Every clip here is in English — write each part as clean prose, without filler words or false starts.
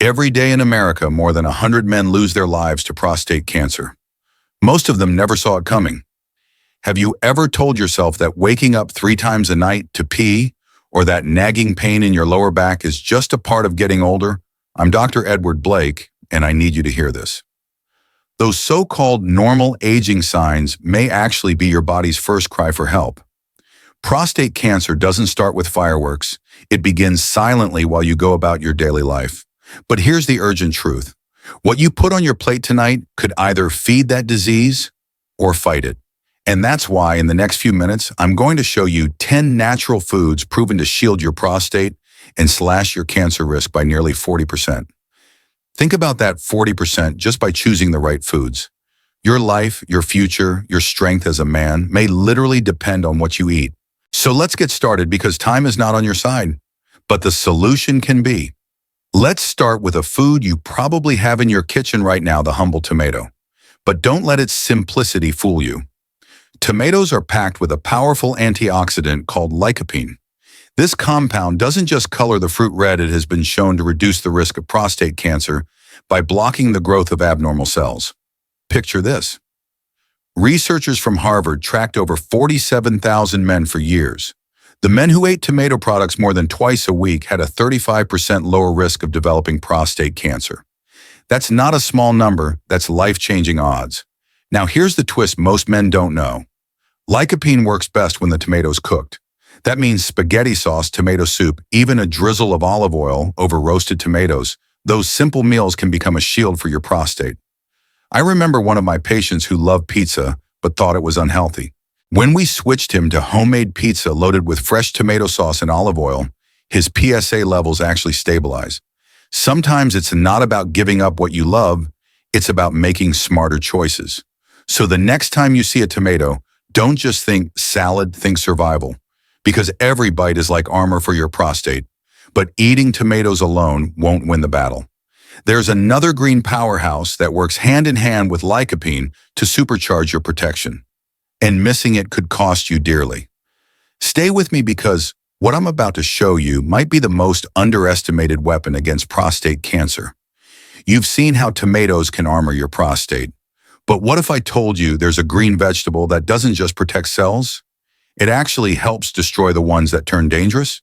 Every day in America, more than 100 men lose their lives to prostate cancer. Most of them never saw it coming. Have you ever told yourself that waking up 3 times a night to pee or that nagging pain in your lower back is just a part of getting older? I'm Dr. Edward Blake, and I need you to hear this. Those so-called normal aging signs may actually be your body's first cry for help. Prostate cancer doesn't start with fireworks. It begins silently while you go about your daily life. But here's the urgent truth. What you put on your plate tonight could either feed that disease or fight it. And that's why in the next few minutes, I'm going to show you 10 natural foods proven to shield your prostate and slash your cancer risk by nearly 40%. Think about that 40% just by choosing the right foods. Your life, your future, your strength as a man may literally depend on what you eat. So let's get started because time is not on your side, but the solution can be. Let's start with a food you probably have in your kitchen right now, the humble tomato. But don't let its simplicity fool you. Tomatoes are packed with a powerful antioxidant called lycopene. This compound doesn't just color the fruit red, it has been shown to reduce the risk of prostate cancer by blocking the growth of abnormal cells. Picture this. Researchers from Harvard tracked over 47,000 men for years. The men who ate tomato products more than twice a week had a 35% lower risk of developing prostate cancer. That's not a small number, that's life-changing odds. Now here's the twist most men don't know. Lycopene works best when the tomato's cooked. That means spaghetti sauce, tomato soup, even a drizzle of olive oil over roasted tomatoes. Those simple meals can become a shield for your prostate. I remember one of my patients who loved pizza but thought it was unhealthy. When we switched him to homemade pizza loaded with fresh tomato sauce and olive oil, his PSA levels actually stabilize. Sometimes it's not about giving up what you love, it's about making smarter choices. So the next time you see a tomato, don't just think salad, think survival. Because every bite is like armor for your prostate. But eating tomatoes alone won't win the battle. There's another green powerhouse that works hand in hand with lycopene to supercharge your protection. And missing it could cost you dearly. Stay with me because what I'm about to show you might be the most underestimated weapon against prostate cancer. You've seen how tomatoes can armor your prostate. But what if I told you there's a green vegetable that doesn't just protect cells? It actually helps destroy the ones that turn dangerous?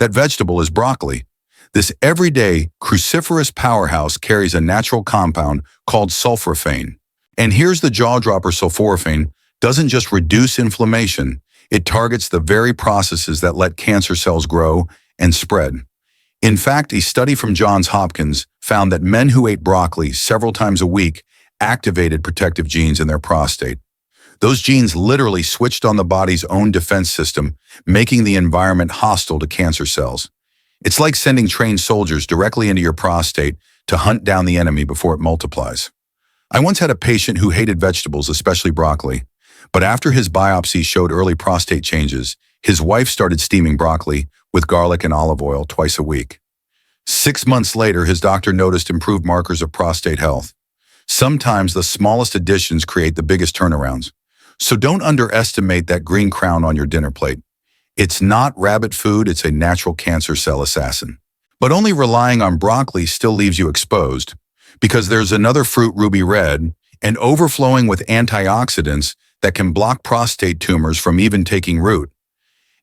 That vegetable is broccoli. This everyday cruciferous powerhouse carries a natural compound called sulforaphane. And here's the jaw-dropper: sulforaphane doesn't just reduce inflammation, it targets the very processes that let cancer cells grow and spread. In fact, a study from Johns Hopkins found that men who ate broccoli several times a week activated protective genes in their prostate. Those genes literally switched on the body's own defense system, making the environment hostile to cancer cells. It's like sending trained soldiers directly into your prostate to hunt down the enemy before it multiplies. I once had a patient who hated vegetables, especially broccoli, but after his biopsy showed early prostate changes, his wife started steaming broccoli with garlic and olive oil twice a week. 6 months later, his doctor noticed improved markers of prostate health. Sometimes the smallest additions create the biggest turnarounds. So don't underestimate that green crown on your dinner plate. It's not rabbit food, it's a natural cancer cell assassin. But only relying on broccoli still leaves you exposed, because there's another fruit, ruby red, and overflowing with antioxidants that can block prostate tumors from even taking root.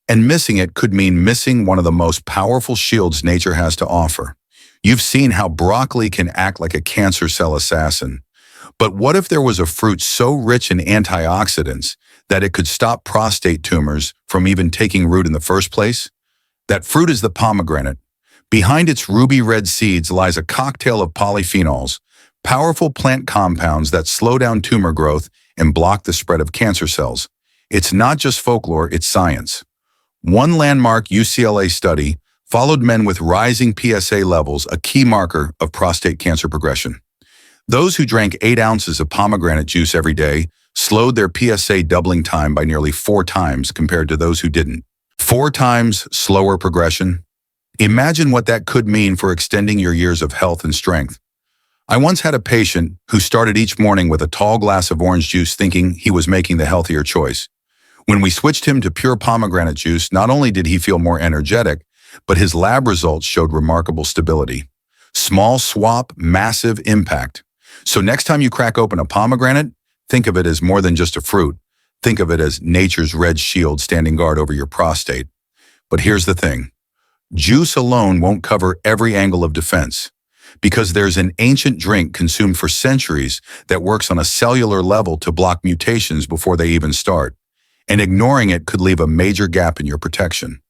And missing it could mean missing one of the most powerful shields nature has to offer. You've seen how broccoli can act like a cancer cell assassin. But what if there was a fruit so rich in antioxidants that it could stop prostate tumors from even taking root in the first place? That fruit is the pomegranate. Behind its ruby red seeds lies a cocktail of polyphenols, powerful plant compounds that slow down tumor growth and block the spread of cancer cells. It's not just folklore, it's science. One landmark UCLA study followed men with rising PSA levels, a key marker of prostate cancer progression. Those who drank 8 ounces of pomegranate juice every day slowed their PSA doubling time by nearly 4 times compared to those who didn't. 4 times slower progression? Imagine what that could mean for extending your years of health and strength. I once had a patient who started each morning with a tall glass of orange juice thinking he was making the healthier choice. When we switched him to pure pomegranate juice, not only did he feel more energetic, but his lab results showed remarkable stability. Small swap, massive impact. So next time you crack open a pomegranate, think of it as more than just a fruit. Think of it as nature's red shield standing guard over your prostate. But here's the thing. Juice alone won't cover every angle of defense, because there's an ancient drink consumed for centuries that works on a cellular level to block mutations before they even start. And ignoring it could leave a major gap in your protection.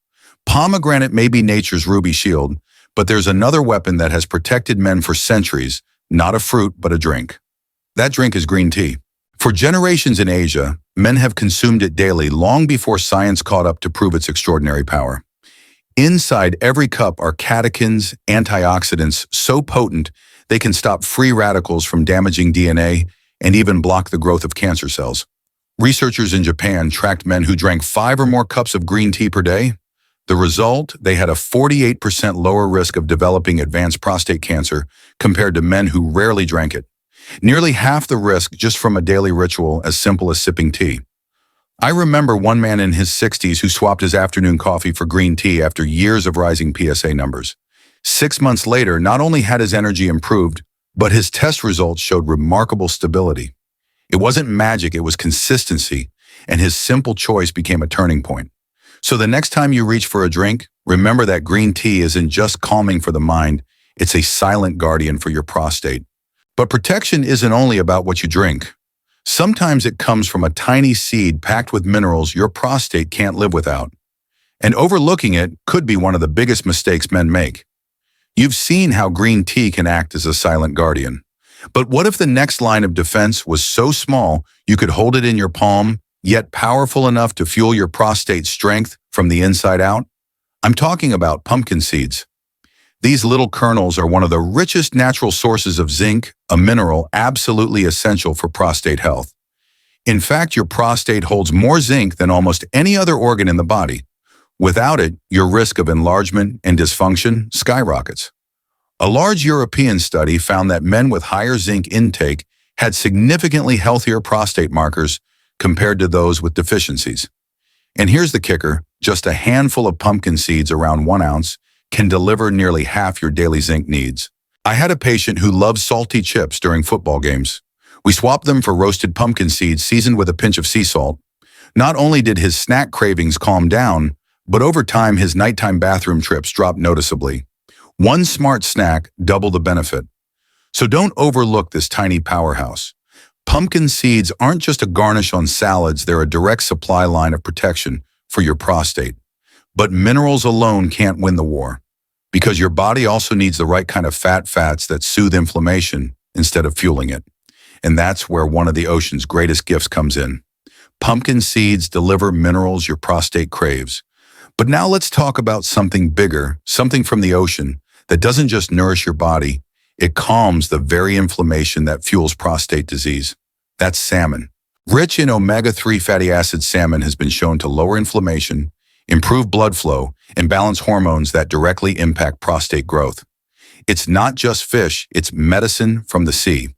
Pomegranate may be nature's ruby shield, but there's another weapon that has protected men for centuries, not a fruit, but a drink. That drink is green tea. For generations in Asia, men have consumed it daily long before science caught up to prove its extraordinary power. Inside every cup are catechins, antioxidants so potent they can stop free radicals from damaging DNA and even block the growth of cancer cells. Researchers in Japan tracked men who drank 5 or more cups of green tea per day. The result, they had a 48% lower risk of developing advanced prostate cancer compared to men who rarely drank it. Nearly half the risk just from a daily ritual as simple as sipping tea. I remember one man in his 60s who swapped his afternoon coffee for green tea after years of rising PSA numbers. 6 months later, not only had his energy improved, but his test results showed remarkable stability. It wasn't magic, it was consistency, and his simple choice became a turning point. So the next time you reach for a drink, remember that green tea isn't just calming for the mind, it's a silent guardian for your prostate. But protection isn't only about what you drink. Sometimes it comes from a tiny seed packed with minerals your prostate can't live without. And overlooking it could be one of the biggest mistakes men make. You've seen how green tea can act as a silent guardian. But what if the next line of defense was so small you could hold it in your palm, yet powerful enough to fuel your prostate's strength from the inside out? I'm talking about pumpkin seeds. These little kernels are one of the richest natural sources of zinc, a mineral absolutely essential for prostate health. In fact, your prostate holds more zinc than almost any other organ in the body. Without it, your risk of enlargement and dysfunction skyrockets. A large European study found that men with higher zinc intake had significantly healthier prostate markers compared to those with deficiencies. And here's the kicker, just a handful of pumpkin seeds around 1 ounce can deliver nearly half your daily zinc needs. I had a patient who loved salty chips during football games. We swapped them for roasted pumpkin seeds seasoned with a pinch of sea salt. Not only did his snack cravings calm down, but over time his nighttime bathroom trips dropped noticeably. One smart snack, double the benefit. So don't overlook this tiny powerhouse. Pumpkin seeds aren't just a garnish on salads, they're a direct supply line of protection for your prostate. But minerals alone can't win the war, because your body also needs the right kind of fats that soothe inflammation instead of fueling it. And that's where one of the ocean's greatest gifts comes in. Pumpkin seeds deliver minerals your prostate craves. But now let's talk about something bigger, something from the ocean that doesn't just nourish your body, it calms the very inflammation that fuels prostate disease. That's salmon. Rich in omega-3 fatty acid, salmon has been shown to lower inflammation, improve blood flow, and balance hormones that directly impact prostate growth. It's not just fish, it's medicine from the sea.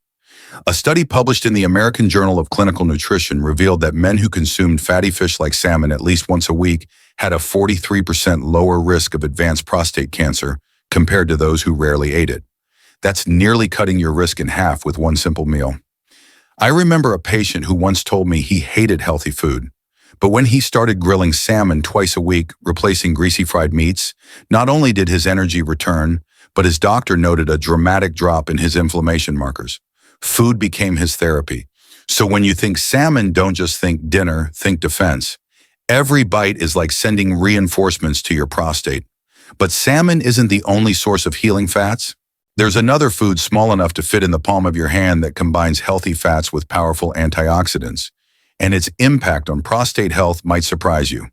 A study published in the American Journal of Clinical Nutrition revealed that men who consumed fatty fish like salmon at least once a week had a 43% lower risk of advanced prostate cancer compared to those who rarely ate it. That's nearly cutting your risk in half with one simple meal. I remember a patient who once told me he hated healthy food, but when he started grilling salmon twice a week, replacing greasy fried meats, not only did his energy return, but his doctor noted a dramatic drop in his inflammation markers. Food became his therapy. So when you think salmon, don't just think dinner, think defense. Every bite is like sending reinforcements to your prostate. But salmon isn't the only source of healing fats. There's another food small enough to fit in the palm of your hand that combines healthy fats with powerful antioxidants, and its impact on prostate health might surprise you.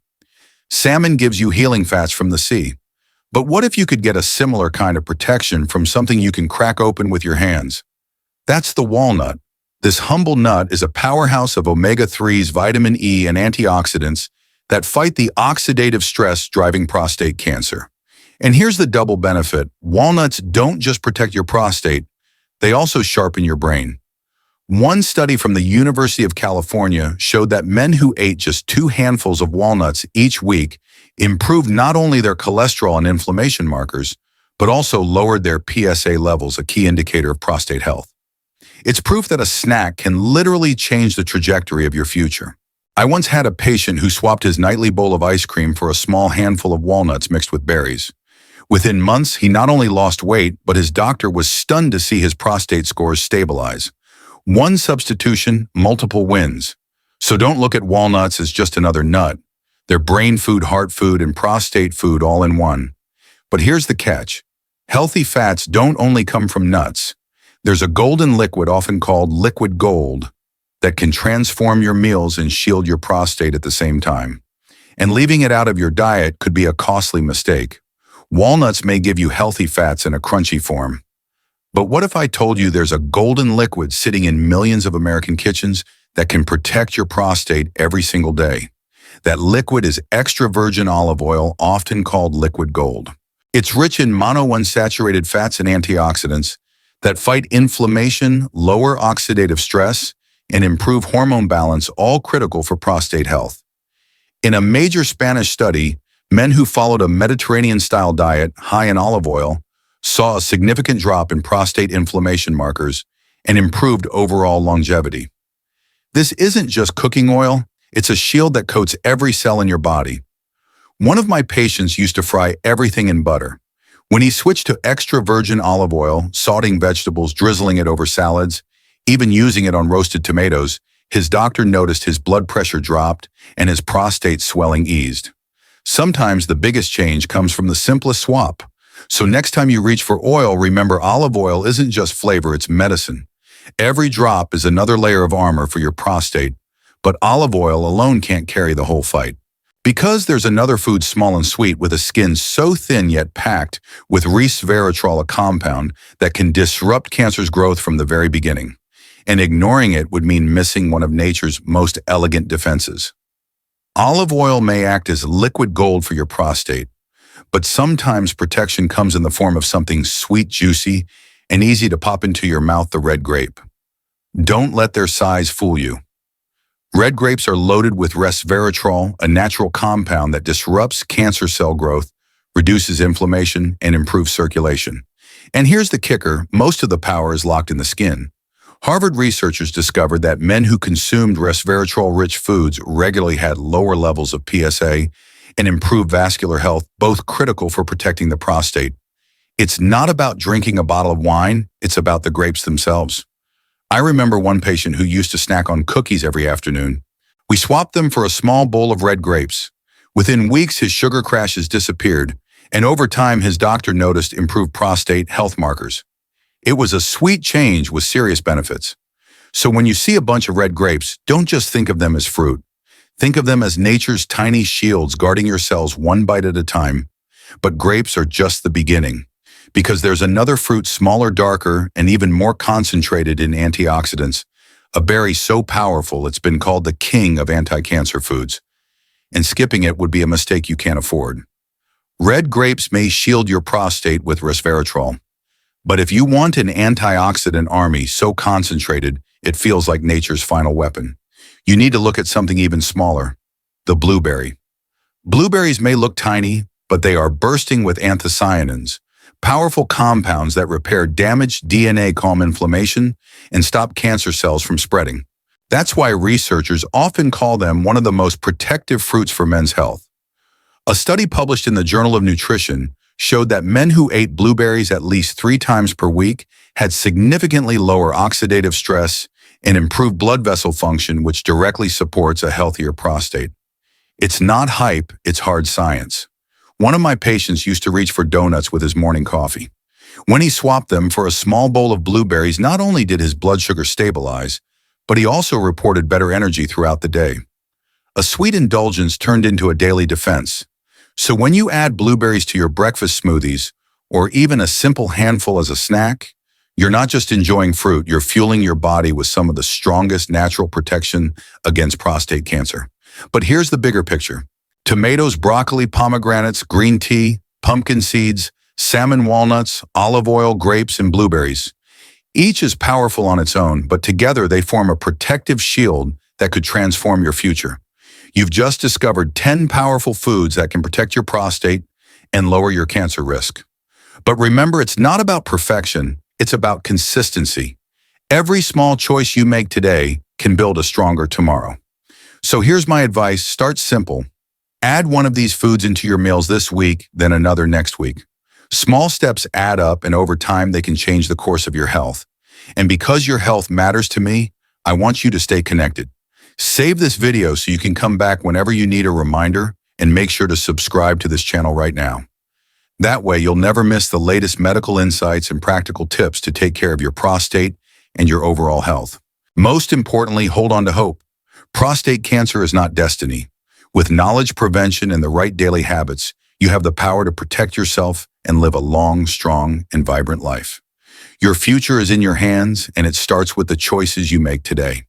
Salmon gives you healing fats from the sea. But what if you could get a similar kind of protection from something you can crack open with your hands? That's the walnut. This humble nut is a powerhouse of omega-3s, vitamin E, and antioxidants that fight the oxidative stress driving prostate cancer. And here's the double benefit. Walnuts don't just protect your prostate, they also sharpen your brain. One study from the University of California showed that men who ate just 2 handfuls of walnuts each week improved not only their cholesterol and inflammation markers, but also lowered their PSA levels, a key indicator of prostate health. It's proof that a snack can literally change the trajectory of your future. I once had a patient who swapped his nightly bowl of ice cream for a small handful of walnuts mixed with berries. Within months, he not only lost weight, but his doctor was stunned to see his prostate scores stabilize. One substitution, multiple wins. So don't look at walnuts as just another nut. They're brain food, heart food, and prostate food all in one. But here's the catch. Healthy fats don't only come from nuts. There's a golden liquid, often called liquid gold, that can transform your meals and shield your prostate at the same time. And leaving it out of your diet could be a costly mistake. Walnuts may give you healthy fats in a crunchy form. But what if I told you there's a golden liquid sitting in millions of American kitchens that can protect your prostate every single day? That liquid is extra virgin olive oil, often called liquid gold. It's rich in monounsaturated fats and antioxidants that fight inflammation, lower oxidative stress, and improve hormone balance, all critical for prostate health. In a major Spanish study, men who followed a Mediterranean-style diet high in olive oil saw a significant drop in prostate inflammation markers and improved overall longevity. This isn't just cooking oil, it's a shield that coats every cell in your body. One of my patients used to fry everything in butter. When he switched to extra virgin olive oil, sauteing vegetables, drizzling it over salads, even using it on roasted tomatoes, his doctor noticed his blood pressure dropped and his prostate swelling eased. Sometimes the biggest change comes from the simplest swap. So next time you reach for oil, remember olive oil isn't just flavor, it's medicine. Every drop is another layer of armor for your prostate, but olive oil alone can't carry the whole fight. Because there's another food small and sweet with a skin so thin yet packed with Resveratrol, a compound that can disrupt cancer's growth from the very beginning. And ignoring it would mean missing one of nature's most elegant defenses. Olive oil may act as liquid gold for your prostate, but sometimes protection comes in the form of something sweet, juicy, and easy to pop into your mouth, the red grape. Don't let their size fool you. Red grapes are loaded with resveratrol, a natural compound that disrupts cancer cell growth, reduces inflammation, and improves circulation. And here's the kicker, most of the power is locked in the skin. Harvard researchers discovered that men who consumed resveratrol-rich foods regularly had lower levels of PSA and improved vascular health, both critical for protecting the prostate. It's not about drinking a bottle of wine, it's about the grapes themselves. I remember one patient who used to snack on cookies every afternoon. We swapped them for a small bowl of red grapes. Within weeks, his sugar crashes disappeared, and over time, his doctor noticed improved prostate health markers. It was a sweet change with serious benefits. So when you see a bunch of red grapes, don't just think of them as fruit. Think of them as nature's tiny shields guarding your cells one bite at a time. But grapes are just the beginning, because there's another fruit smaller, darker, and even more concentrated in antioxidants, a berry so powerful it's been called the king of anti-cancer foods. And skipping it would be a mistake you can't afford. Red grapes may shield your prostate with resveratrol. But if you want an antioxidant army so concentrated, it feels like nature's final weapon, you need to look at something even smaller, the blueberry. Blueberries may look tiny, but they are bursting with anthocyanins, powerful compounds that repair damaged DNA, calm inflammation, and stop cancer cells from spreading. That's why researchers often call them one of the most protective fruits for men's health. A study published in the Journal of Nutrition showed that men who ate blueberries at least 3 times per week had significantly lower oxidative stress and improved blood vessel function, which directly supports a healthier prostate. It's not hype, it's hard science. One of my patients used to reach for donuts with his morning coffee. When he swapped them for a small bowl of blueberries, not only did his blood sugar stabilize, but he also reported better energy throughout the day. A sweet indulgence turned into a daily defense. So when you add blueberries to your breakfast smoothies, or even a simple handful as a snack, you're not just enjoying fruit, you're fueling your body with some of the strongest natural protection against prostate cancer. But here's the bigger picture. Tomatoes, broccoli, pomegranates, green tea, pumpkin seeds, salmon, walnuts, olive oil, grapes, and blueberries. Each is powerful on its own, but together they form a protective shield that could transform your future. You've just discovered 10 powerful foods that can protect your prostate and lower your cancer risk. But remember, it's not about perfection, it's about consistency. Every small choice you make today can build a stronger tomorrow. So here's my advice: start simple. Add one of these foods into your meals this week, then another next week. Small steps add up, and over time they can change the course of your health. And because your health matters to me, I want you to stay connected. Save this video so you can come back whenever you need a reminder, and make sure to subscribe to this channel right now. That way you'll never miss the latest medical insights and practical tips to take care of your prostate and your overall health. Most importantly, hold on to hope. Prostate cancer is not destiny. With knowledge, prevention, and the right daily habits, you have the power to protect yourself and live a long, strong, and vibrant life. Your future is in your hands, and it starts with the choices you make today.